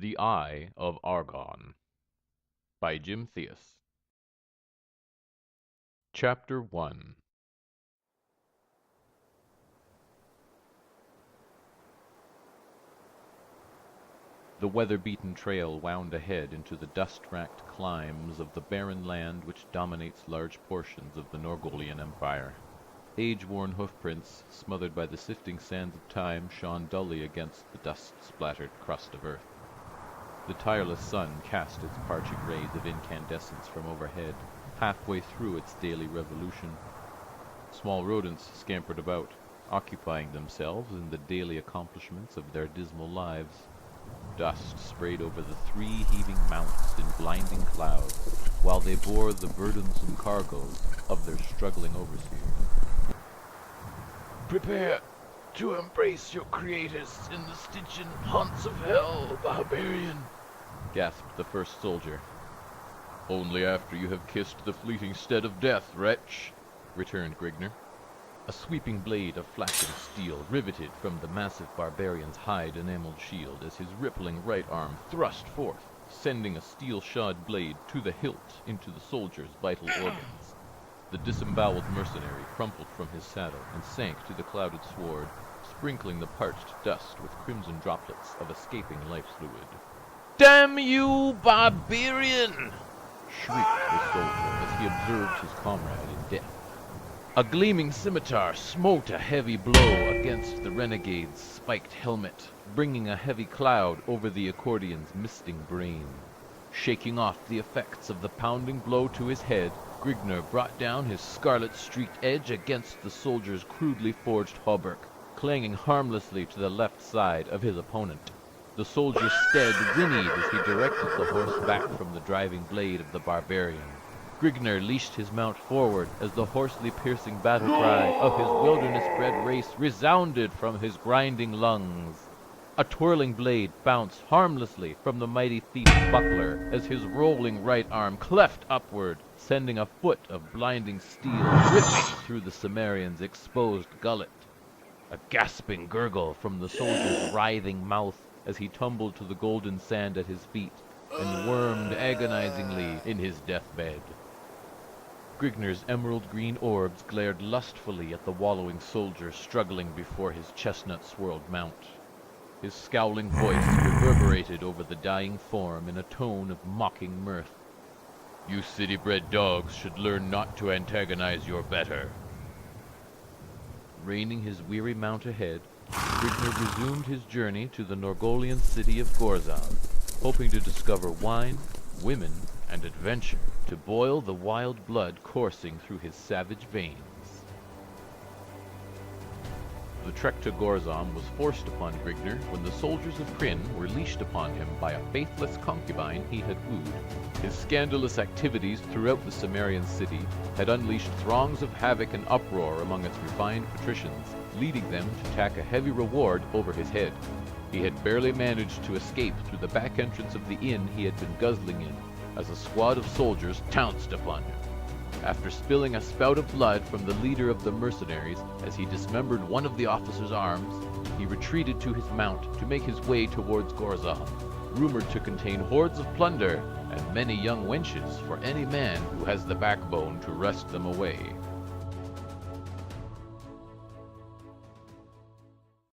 The Eye of Argon by Jim Theis. Chapter 1. The weather-beaten trail wound ahead into the dust-racked climes of the barren land which dominates large portions of the Norgolian Empire. Age-worn hoofprints, smothered by the sifting sands of time, shone dully against the dust-splattered crust of earth. The tireless sun cast its parching rays of incandescence from overhead, halfway through its daily revolution. Small rodents scampered about, occupying themselves in the daily accomplishments of their dismal lives. Dust sprayed over the three heaving mounts in blinding clouds, while they bore the burdensome cargoes of their struggling overseers. Prepare to embrace your creators in the Stygian haunts of hell, barbarian, gasped the first soldier. Only after you have kissed the fleeting stead of death, wretch, returned Grigner. A sweeping blade of flashing steel riveted from the massive barbarian's hide-enameled shield as his rippling right arm thrust forth, sending a steel-shod blade to the hilt into the soldier's vital organs. The disemboweled mercenary crumpled from his saddle and sank to the clouded sward, sprinkling the parched dust with crimson droplets of escaping life fluid. "Damn you, barbarian!" shrieked the soldier as he observed his comrade in death. A gleaming scimitar smote a heavy blow against the renegade's spiked helmet, bringing a heavy cloud over the accordion's misting brain. Shaking off the effects of the pounding blow to his head, Grigner brought down his scarlet-streaked edge against the soldier's crudely forged hauberk, clanging harmlessly to the left side of his opponent. The soldier's steed whinnied as he directed the horse back from the driving blade of the barbarian. Grigner leashed his mount forward as the hoarsely piercing battle cry of his wilderness-bred race resounded from his grinding lungs. A twirling blade bounced harmlessly from the mighty thief's buckler as his rolling right arm cleft upward, sending a foot of blinding steel ripping through the Cimmerian's exposed gullet. A gasping gurgle from the soldier's writhing mouth as he tumbled to the golden sand at his feet and wormed agonizingly in his deathbed. Grigner's emerald-green orbs glared lustfully at the wallowing soldier struggling before his chestnut-swirled mount. His scowling voice reverberated over the dying form in a tone of mocking mirth. "You city-bred dogs should learn not to antagonize your better." Reining his weary mount ahead, Grigner resumed his journey to the Norgolian city of Gorzon, hoping to discover wine, women, and adventure to boil the wild blood coursing through his savage veins. The trek to Gorzon was forced upon Grigner when the soldiers of Krynn were leashed upon him by a faithless concubine he had wooed. His scandalous activities throughout the Cimmerian city had unleashed throngs of havoc and uproar among its refined patricians, leading them to tack a heavy reward over his head. He had barely managed to escape through the back entrance of the inn he had been guzzling in, as a squad of soldiers pounced upon him. After spilling a spout of blood from the leader of the mercenaries as he dismembered one of the officer's arms, he retreated to his mount to make his way towards Gorzon, rumored to contain hoards of plunder and many young wenches for any man who has the backbone to wrest them away.